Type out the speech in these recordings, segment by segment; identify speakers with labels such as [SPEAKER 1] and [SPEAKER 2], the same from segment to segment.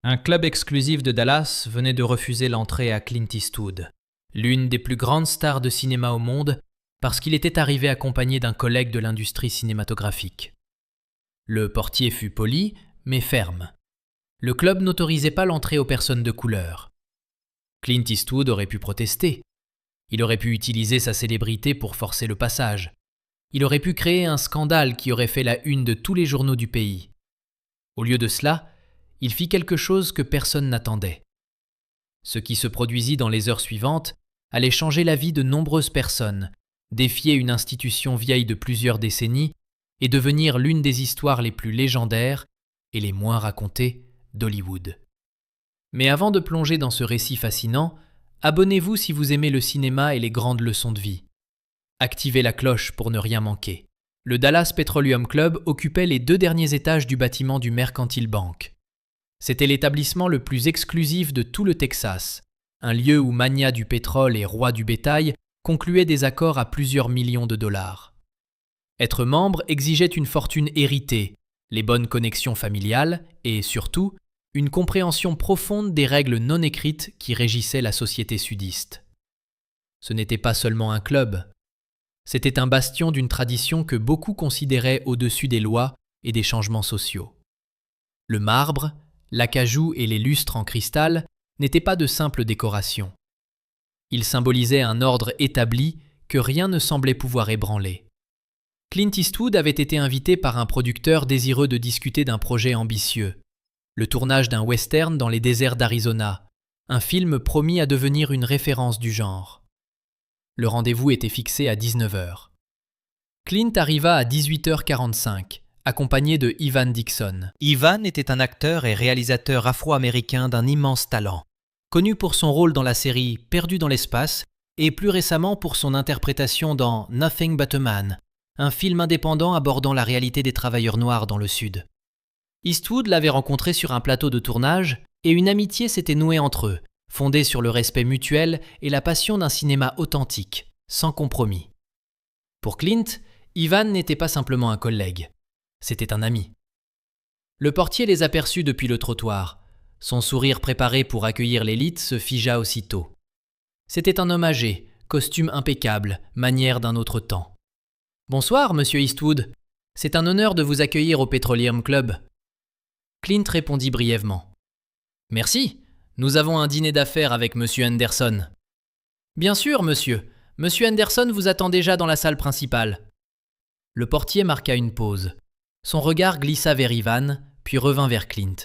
[SPEAKER 1] Un club exclusif de Dallas venait de refuser l'entrée à Clint Eastwood, l'une des plus grandes stars de cinéma au monde, parce qu'il était arrivé accompagné d'un collègue de l'industrie cinématographique. Le portier fut poli, mais ferme. Le club n'autorisait pas l'entrée aux personnes de couleur. Clint Eastwood aurait pu protester. Il aurait pu utiliser sa célébrité pour forcer le passage. Il aurait pu créer un scandale qui aurait fait la une de tous les journaux du pays. Au lieu de cela, il fit quelque chose que personne n'attendait. Ce qui se produisit dans les heures suivantes allait changer la vie de nombreuses personnes, défier une institution vieille de plusieurs décennies et devenir l'une des histoires les plus légendaires et les moins racontées d'Hollywood. Mais avant de plonger dans ce récit fascinant, abonnez-vous si vous aimez le cinéma et les grandes leçons de vie. Activez la cloche pour ne rien manquer. Le Dallas Petroleum Club occupait les 2 derniers étages du bâtiment du Mercantile Bank. C'était l'établissement le plus exclusif de tout le Texas, un lieu où magnats du pétrole et rois du bétail concluaient des accords à plusieurs millions de dollars. Être membre exigeait une fortune héritée, les bonnes connexions familiales et, surtout, une compréhension profonde des règles non écrites qui régissaient la société sudiste. Ce n'était pas seulement un club. C'était un bastion d'une tradition que beaucoup considéraient au-dessus des lois et des changements sociaux. Le marbre, l'acajou et les lustres en cristal n'étaient pas de simples décorations. Ils symbolisaient un ordre établi que rien ne semblait pouvoir ébranler. Clint Eastwood avait été invité par un producteur désireux de discuter d'un projet ambitieux, le tournage d'un western dans les déserts d'Arizona, un film promis à devenir une référence du genre. Le rendez-vous était fixé à 19h. Clint arriva à 18h45, accompagné de Ivan Dixon. Ivan était un acteur et réalisateur afro-américain d'un immense talent, connu pour son rôle dans la série Perdu dans l'espace et plus récemment pour son interprétation dans Nothing But a Man, un film indépendant abordant la réalité des travailleurs noirs dans le Sud. Eastwood l'avait rencontré sur un plateau de tournage et une amitié s'était nouée entre eux, fondée sur le respect mutuel et la passion d'un cinéma authentique, sans compromis. Pour Clint, Ivan n'était pas simplement un collègue, c'était un ami. Le portier les aperçut depuis le trottoir. Son sourire préparé pour accueillir l'élite se figea aussitôt. C'était un homme âgé, costume impeccable, manière d'un autre temps. « Bonsoir, monsieur Eastwood. C'est un honneur de vous accueillir au Petroleum Club. » Clint répondit brièvement. « Merci. Nous avons un dîner d'affaires avec monsieur Henderson. »« Bien sûr, monsieur. Monsieur Henderson vous attend déjà dans la salle principale. » Le portier marqua une pause. Son regard glissa vers Ivan, puis revint vers Clint.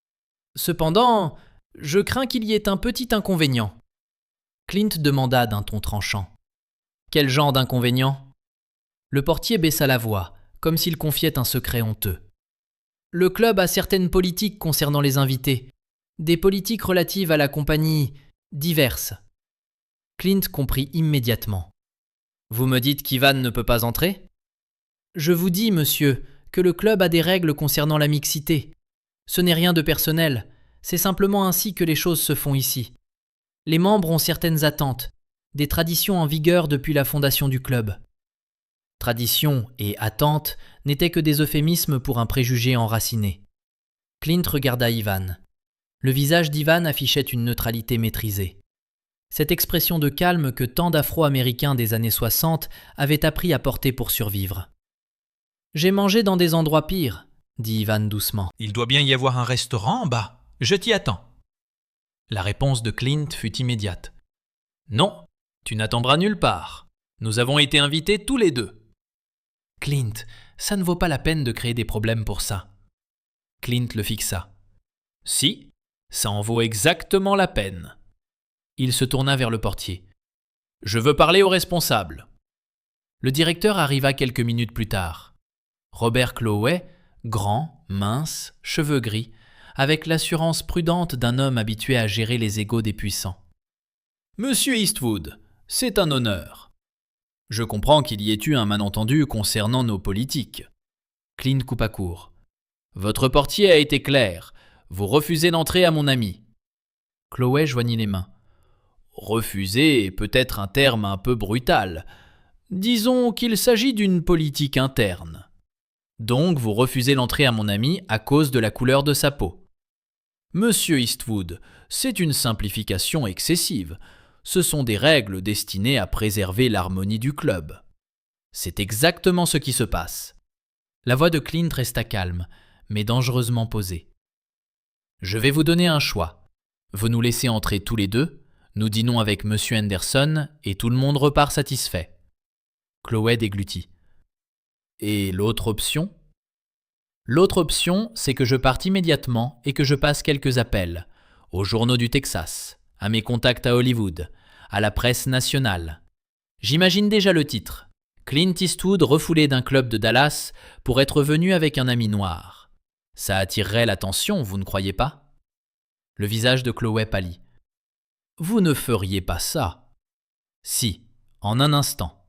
[SPEAKER 1] « Cependant, je crains qu'il y ait un petit inconvénient. » Clint demanda d'un ton tranchant. « Quel genre d'inconvénient ?» Le portier baissa la voix, comme s'il confiait un secret honteux. « Le club a certaines politiques concernant les invités, des politiques relatives à la compagnie diverses. » Clint comprit immédiatement. « Vous me dites qu'Ivan ne peut pas entrer ? » « Je vous dis, monsieur, que le club a des règles concernant la mixité. Ce n'est rien de personnel, c'est simplement ainsi que les choses se font ici. Les membres ont certaines attentes, des traditions en vigueur depuis la fondation du club. » Tradition et attente n'étaient que des euphémismes pour un préjugé enraciné. Clint regarda Ivan. Le visage d'Ivan affichait une neutralité maîtrisée. Cette expression de calme que tant d'Afro-Américains des années 60 avaient appris à porter pour survivre. « J'ai mangé dans des endroits pires, » dit Ivan doucement.
[SPEAKER 2] « Il doit bien y avoir un restaurant en bas. Je t'y attends. »
[SPEAKER 1] La réponse de Clint fut immédiate. « Non, tu n'attendras nulle part. Nous avons été invités tous les deux. » « Clint, ça ne vaut pas la peine de créer des problèmes pour ça. » Clint le fixa. « Si, ça en vaut exactement la peine. » Il se tourna vers le portier. « Je veux parler au responsable. » Le directeur arriva quelques minutes plus tard. Robert Clowey, grand, mince, cheveux gris, avec l'assurance prudente d'un homme habitué à gérer les égos des puissants. « Monsieur Eastwood, c'est un honneur. Je comprends qu'il y ait eu un malentendu concernant nos politiques. » Clint coupa court. « Votre portier a été clair. Vous refusez l'entrée à mon ami. » Clowey joignit les mains. « Refuser est peut-être un terme un peu brutal. Disons qu'il s'agit d'une politique interne. Donc vous refusez l'entrée à mon ami à cause de la couleur de sa peau. » Monsieur Eastwood, c'est une simplification excessive. Ce sont des règles destinées à préserver l'harmonie du club. C'est exactement ce qui se passe. La voix de Clint resta calme, mais dangereusement posée. Je vais vous donner un choix. Vous nous laissez entrer tous les deux, nous dînons avec Monsieur Henderson et tout le monde repart satisfait. Chloé déglutit. Et l'autre option ? L'autre option, c'est que je parte immédiatement et que je passe quelques appels aux journaux du Texas, à mes contacts à Hollywood, à la presse nationale. J'imagine déjà le titre. Clint Eastwood refoulé d'un club de Dallas pour être venu avec un ami noir. Ça attirerait l'attention, vous ne croyez pas ? Le visage de Chloé pâlit. Vous ne feriez pas ça. Si, en un instant.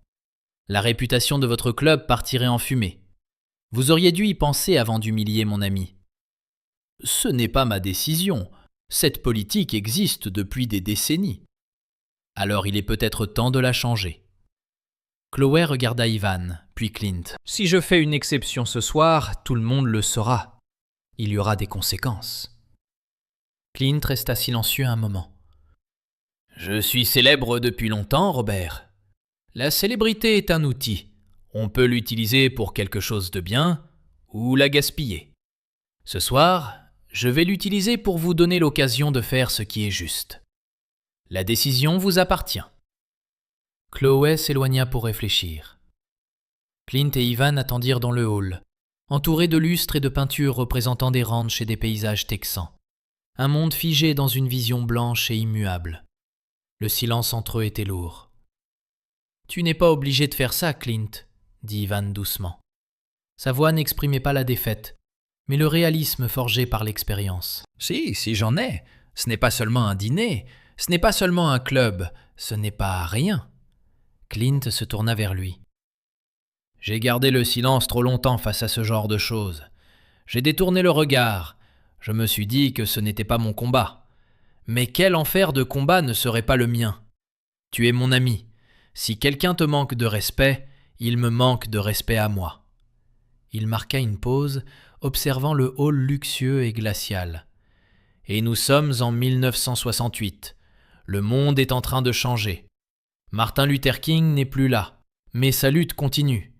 [SPEAKER 1] La réputation de votre club partirait en fumée. Vous auriez dû y penser avant d'humilier mon ami. Ce n'est pas ma décision. Cette politique existe depuis des décennies. Alors il est peut-être temps de la changer. Chloé regarda Ivan, puis Clint. Si je fais une exception ce soir, tout le monde le saura. Il y aura des conséquences. Clint resta silencieux un moment. Je suis célèbre depuis longtemps, Robert. La célébrité est un outil. On peut l'utiliser pour quelque chose de bien ou la gaspiller. Ce soir, je vais l'utiliser pour vous donner l'occasion de faire ce qui est juste. La décision vous appartient. Chloé s'éloigna pour réfléchir. Clint et Ivan attendirent dans le hall, entourés de lustres et de peintures représentant des ranchs et des paysages texans. Un monde figé dans une vision blanche et immuable. Le silence entre eux était lourd. « Tu n'es pas obligé de faire ça, Clint », dit Ivan doucement. Sa voix n'exprimait pas la défaite, mais le réalisme forgé par l'expérience. « Si j'en ai. Ce n'est pas seulement un dîner, ce n'est pas seulement un club, ce n'est pas rien. » Clint se tourna vers lui. « J'ai gardé le silence trop longtemps face à ce genre de choses. J'ai détourné le regard. Je me suis dit que ce n'était pas mon combat. Mais quel enfer de combat ne serait pas le mien ? Tu es mon ami. Si quelqu'un te manque de respect, il me manque de respect à moi. » Il marqua une pause, observant le hall luxueux et glacial. « Et nous sommes en 1968. Le monde est en train de changer. Martin Luther King n'est plus là, mais sa lutte continue.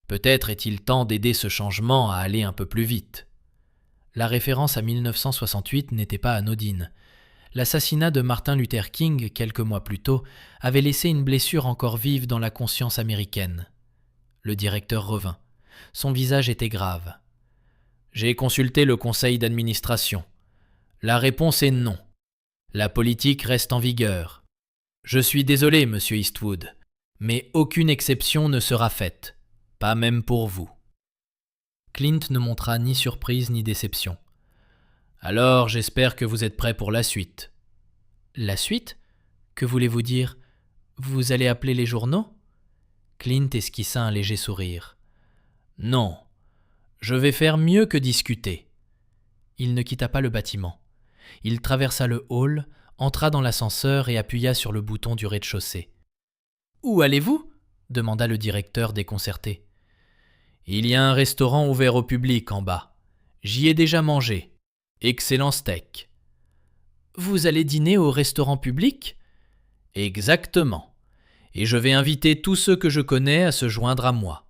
[SPEAKER 1] Peut-être est-il temps d'aider ce changement à aller un peu plus vite. » La référence à 1968 n'était pas anodine. L'assassinat de Martin Luther King, quelques mois plus tôt, avait laissé une blessure encore vive dans la conscience américaine. Le directeur revint. Son visage était grave. « J'ai consulté le conseil d'administration. La réponse est non. La politique reste en vigueur. Je suis désolé, monsieur Eastwood, mais aucune exception ne sera faite, pas même pour vous. » Clint ne montra ni surprise ni déception. « Alors, j'espère que vous êtes prêt pour la suite. »« La suite ? Que voulez-vous dire ? Vous allez appeler les journaux ?» Clint esquissa un léger sourire. « Non, je vais faire mieux que discuter. » Il ne quitta pas le bâtiment. Il traversa le hall, entra dans l'ascenseur et appuya sur le bouton du rez-de-chaussée. « Où allez-vous ? » demanda le directeur déconcerté. « Il y a un restaurant ouvert au public en bas. J'y ai déjà mangé. Excellent steak. »« Vous allez dîner au restaurant public ? » ?»« Exactement. Et je vais inviter tous ceux que je connais à se joindre à moi.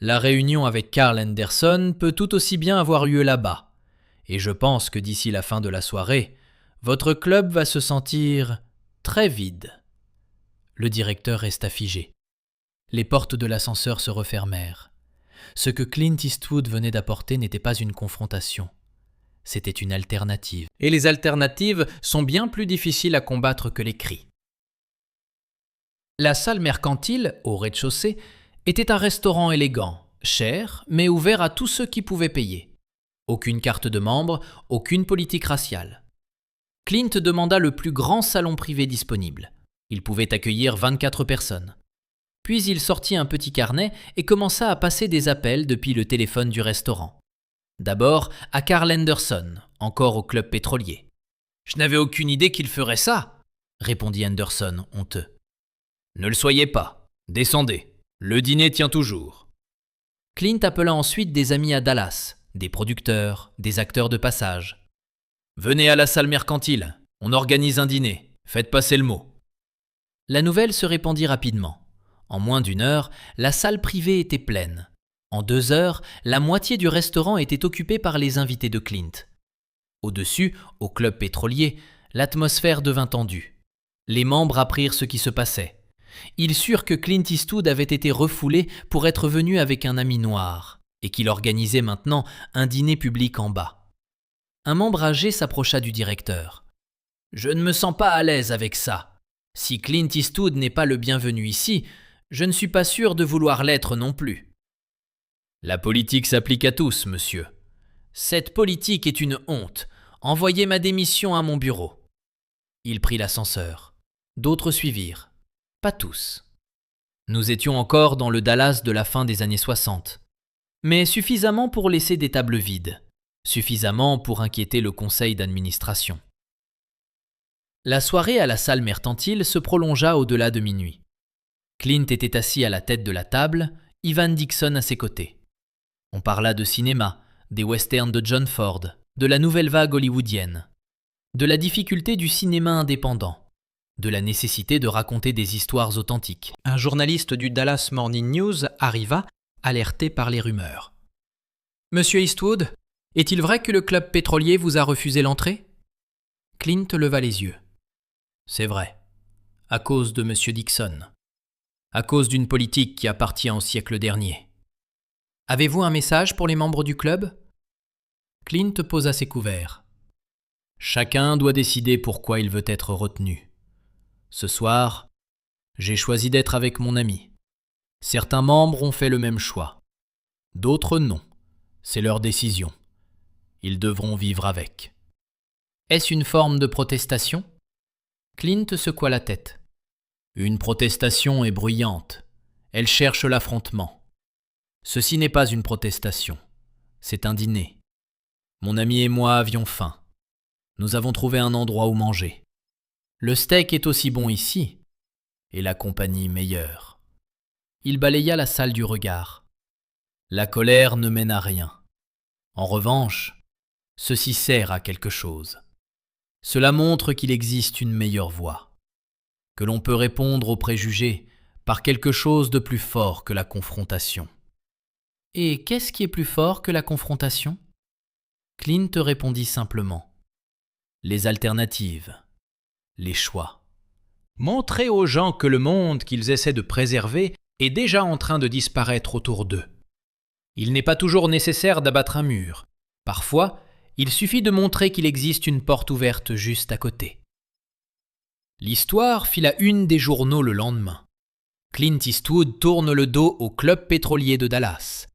[SPEAKER 1] La réunion avec Carl Henderson peut tout aussi bien avoir lieu là-bas. Et je pense que d'ici la fin de la soirée, votre club va se sentir très vide. » Le directeur resta figé. Les portes de l'ascenseur se refermèrent. Ce que Clint Eastwood venait d'apporter n'était pas une confrontation. C'était une alternative. Et les alternatives sont bien plus difficiles à combattre que les cris. La salle mercantile, au rez-de-chaussée, était un restaurant élégant, cher, mais ouvert à tous ceux qui pouvaient payer. Aucune carte de membre, aucune politique raciale. Clint demanda le plus grand salon privé disponible. Il pouvait accueillir 24 personnes. Puis il sortit un petit carnet et commença à passer des appels depuis le téléphone du restaurant. D'abord à Carl Henderson, encore au club pétrolier. « Je n'avais aucune idée qu'il ferait ça !» répondit Henderson, honteux. « Ne le soyez pas. Descendez. Le dîner tient toujours. » Clint appela ensuite des amis à Dallas, des producteurs, des acteurs de passage. Venez à la salle mercantile, on organise un dîner, faites passer le mot. La nouvelle se répandit rapidement. En moins d'une heure, la salle privée était pleine. En 2 heures, la moitié du restaurant était occupée par les invités de Clint. Au-dessus, au club pétrolier, l'atmosphère devint tendue. Les membres apprirent ce qui se passait. Ils surent que Clint Eastwood avait été refoulé pour être venu avec un ami noir et qu'il organisait maintenant un dîner public en bas. Un membre âgé s'approcha du directeur. « Je ne me sens pas à l'aise avec ça. Si Clint Eastwood n'est pas le bienvenu ici, je ne suis pas sûr de vouloir l'être non plus. » « La politique s'applique à tous, monsieur. Cette politique est une honte. Envoyez ma démission à mon bureau. » Il prit l'ascenseur. D'autres suivirent. Pas tous. Nous étions encore dans le Dallas de la fin des années 60. Mais suffisamment pour laisser des tables vides. Suffisamment pour inquiéter le conseil d'administration. La soirée à la salle mercantile se prolongea au-delà de minuit. Clint était assis à la tête de la table, Ivan Dixon à ses côtés. On parla de cinéma, des westerns de John Ford, de la nouvelle vague hollywoodienne, de la difficulté du cinéma indépendant, de la nécessité de raconter des histoires authentiques.
[SPEAKER 2] Un journaliste du Dallas Morning News arriva, alerté par les rumeurs.
[SPEAKER 1] « Monsieur Eastwood, est-il vrai que le club pétrolier vous a refusé l'entrée ?» Clint leva les yeux. « C'est vrai, à cause de monsieur Dixon, à cause d'une politique qui appartient au siècle dernier. Avez-vous un message pour les membres du club ?» Clint posa ses couverts. Chacun doit décider pourquoi il veut être retenu. Ce soir, j'ai choisi d'être avec mon ami. Certains membres ont fait le même choix. D'autres non. C'est leur décision. Ils devront vivre avec. Est-ce une forme de protestation ? Clint secoua la tête. Une protestation est bruyante. Elle cherche l'affrontement. Ceci n'est pas une protestation. C'est un dîner. Mon ami et moi avions faim. Nous avons trouvé un endroit où manger. Le steak est aussi bon ici, et la compagnie meilleure. Il balaya la salle du regard. La colère ne mène à rien. En revanche, ceci sert à quelque chose. Cela montre qu'il existe une meilleure voie, que l'on peut répondre aux préjugés par quelque chose de plus fort que la confrontation. Et qu'est-ce qui est plus fort que la confrontation ? Clint répondit simplement. Les alternatives, les choix.
[SPEAKER 2] Montrer aux gens que le monde qu'ils essaient de préserver est déjà en train de disparaître autour d'eux. Il n'est pas toujours nécessaire d'abattre un mur. Parfois, il suffit de montrer qu'il existe une porte ouverte juste à côté. L'histoire fit la une des journaux le lendemain. Clint Eastwood tourne le dos au club pétrolier de Dallas.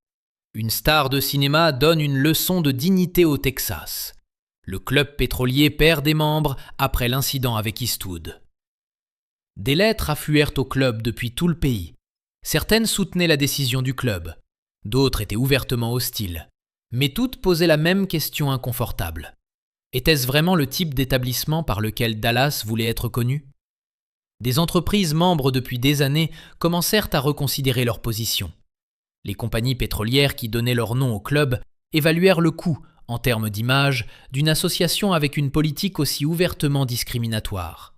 [SPEAKER 2] Une star de cinéma donne une leçon de dignité au Texas. Le club pétrolier perd des membres après l'incident avec Eastwood. Des lettres affluèrent au club depuis tout le pays. Certaines soutenaient la décision du club. D'autres étaient ouvertement hostiles. Mais toutes posaient la même question inconfortable. Était-ce vraiment le type d'établissement par lequel Dallas voulait être connu ? Des entreprises membres depuis des années commencèrent à reconsidérer leur position. Les compagnies pétrolières qui donnaient leur nom au club évaluèrent le coût, en termes d'image, d'une association avec une politique aussi ouvertement discriminatoire.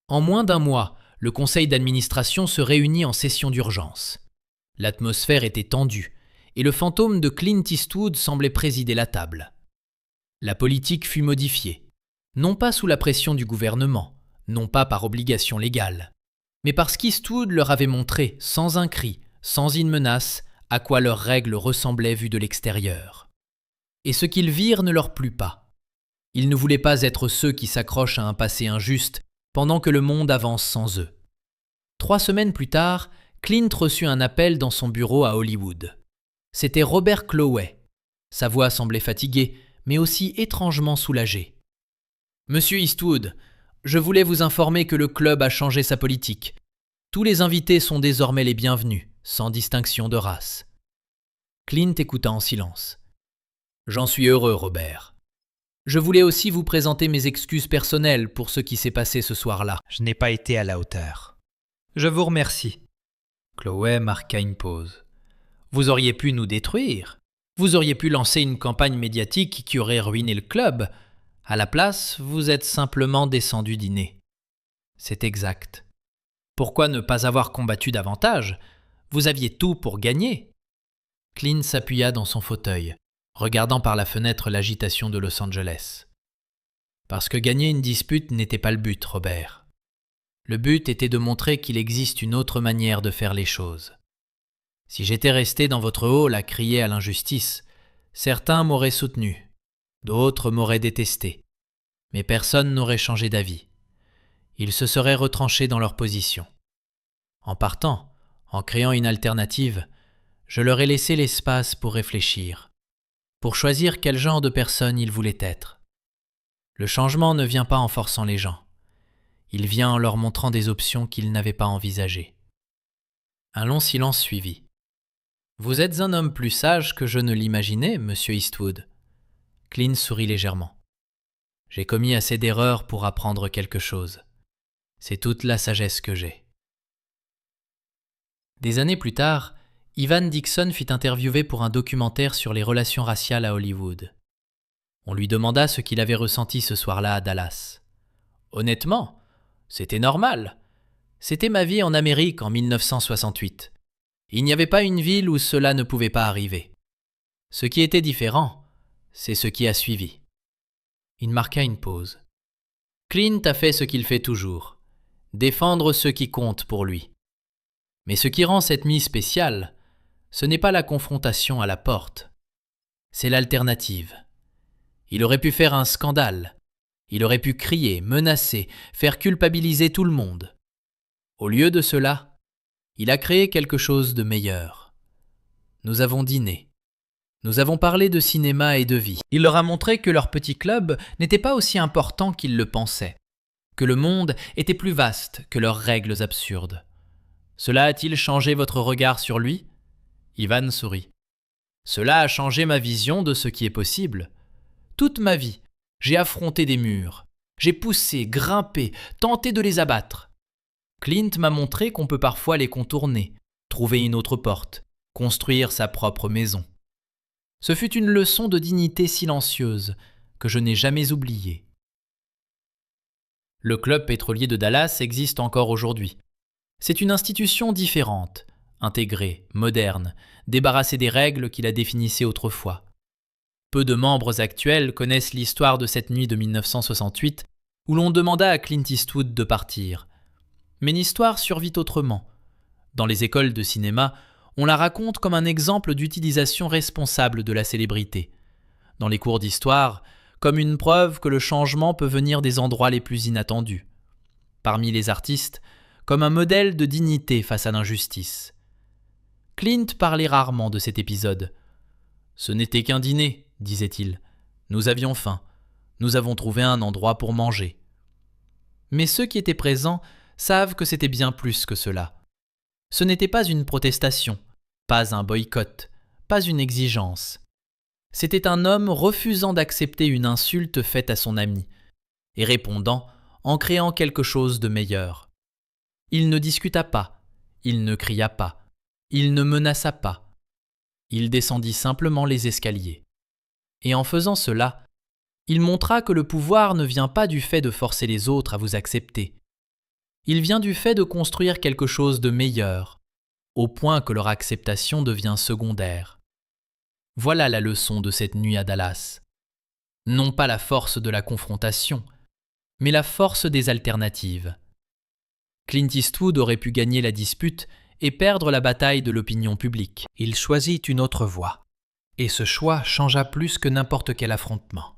[SPEAKER 2] En moins d'un mois, le conseil d'administration se réunit en session d'urgence. L'atmosphère était tendue, et le fantôme de Clint Eastwood semblait présider la table. La politique fut modifiée, non pas sous la pression du gouvernement, non pas par obligation légale, mais parce qu'Eastwood leur avait montré, sans un cri, sans une menace, à quoi leurs règles ressemblaient vues de l'extérieur. Et ce qu'ils virent ne leur plut pas. Ils ne voulaient pas être ceux qui s'accrochent à un passé injuste pendant que le monde avance sans eux. 3 semaines plus tard, Clint reçut un appel dans son bureau à Hollywood. C'était Robert Clowey. Sa voix semblait fatiguée, mais aussi étrangement soulagée. « Monsieur Eastwood, je voulais vous informer que le club a changé sa politique. Tous les invités sont désormais les bienvenus, sans distinction de race. » Clint écouta en silence. « J'en suis heureux, Robert. Je voulais aussi vous présenter mes excuses personnelles pour ce qui s'est passé ce soir-là. » Je n'ai pas été à la hauteur. Je vous remercie.
[SPEAKER 1] Clowey marqua une pause. « Vous auriez pu nous détruire. Vous auriez pu lancer une campagne médiatique qui aurait ruiné le club. À la place, vous êtes simplement descendu dîner. C'est exact. Pourquoi ne pas avoir combattu davantage? Vous aviez tout pour gagner. Clint s'appuya dans son fauteuil, regardant par la fenêtre l'agitation de Los Angeles. Parce que gagner une dispute n'était pas le but, Robert. Le but était de montrer qu'il existe une autre manière de faire les choses. Si j'étais resté dans votre hall à crier à l'injustice, certains m'auraient soutenu, d'autres m'auraient détesté, mais personne n'aurait changé d'avis. Ils se seraient retranchés dans leur position. En partant, en créant une alternative, je leur ai laissé l'espace pour réfléchir, pour choisir quel genre de personne ils voulaient être. Le changement ne vient pas en forçant les gens. Il vient en leur montrant des options qu'ils n'avaient pas envisagées. Un long silence suivit. « Vous êtes un homme plus sage que je ne l'imaginais, monsieur Eastwood. » Clint sourit légèrement. « J'ai commis assez d'erreurs pour apprendre quelque chose. C'est toute la sagesse que j'ai. » Des années plus tard, Ivan Dixon fut interviewé pour un documentaire sur les relations raciales à Hollywood. On lui demanda ce qu'il avait ressenti ce soir-là à Dallas. « Honnêtement, c'était normal. C'était ma vie en Amérique en 1968. Il n'y avait pas une ville où cela ne pouvait pas arriver. Ce qui était différent, c'est ce qui a suivi. » Il marqua une pause. Clint a fait ce qu'il fait toujours, défendre ce qui compte pour lui. Mais ce qui rend cette nuit spéciale, ce n'est pas la confrontation à la porte, c'est l'alternative. Il aurait pu faire un scandale. Il aurait pu crier, menacer, faire culpabiliser tout le monde. Au lieu de cela, il a créé quelque chose de meilleur. Nous avons dîné. Nous avons parlé de cinéma et de vie. Il leur a montré que leur petit club n'était pas aussi important qu'ils le pensaient, que le monde était plus vaste que leurs règles absurdes. Cela a-t-il changé votre regard sur lui? Ivan sourit. Cela a changé ma vision de ce qui est possible. Toute ma vie, j'ai affronté des murs. J'ai poussé, grimpé, tenté de les abattre. Clint m'a montré qu'on peut parfois les contourner, trouver une autre porte, construire sa propre maison. Ce fut une leçon de dignité silencieuse que je n'ai jamais oubliée. Le Club pétrolier de Dallas existe encore aujourd'hui. C'est une institution différente, intégrée, moderne, débarrassée des règles qui la définissaient autrefois. Peu de membres actuels connaissent l'histoire de cette nuit de 1968 où l'on demanda à Clint Eastwood de partir. Mais l'histoire survit autrement. Dans les écoles de cinéma, on la raconte comme un exemple d'utilisation responsable de la célébrité. Dans les cours d'histoire, comme une preuve que le changement peut venir des endroits les plus inattendus. Parmi les artistes, comme un modèle de dignité face à l'injustice. Clint parlait rarement de cet épisode. « Ce n'était qu'un dîner, disait-il. Nous avions faim. Nous avons trouvé un endroit pour manger. » Mais ceux qui étaient présents savent que c'était bien plus que cela. Ce n'était pas une protestation, pas un boycott, pas une exigence. C'était un homme refusant d'accepter une insulte faite à son ami et répondant en créant quelque chose de meilleur. Il ne discuta pas, il ne cria pas, il ne menaça pas. Il descendit simplement les escaliers. Et en faisant cela, il montra que le pouvoir ne vient pas du fait de forcer les autres à vous accepter. Il vient du fait de construire quelque chose de meilleur, au point que leur acceptation devient secondaire. Voilà la leçon de cette nuit à Dallas. Non pas la force de la confrontation, mais la force des alternatives. Clint Eastwood aurait pu gagner la dispute et perdre la bataille de l'opinion publique. Il choisit une autre voie. Et ce choix changea plus que n'importe quel affrontement.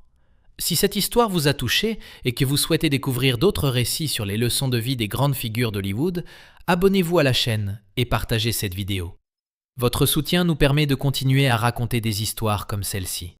[SPEAKER 1] Si cette histoire vous a touché et que vous souhaitez découvrir d'autres récits sur les leçons de vie des grandes figures d'Hollywood, abonnez-vous à la chaîne et partagez cette vidéo. Votre soutien nous permet de continuer à raconter des histoires comme celle-ci.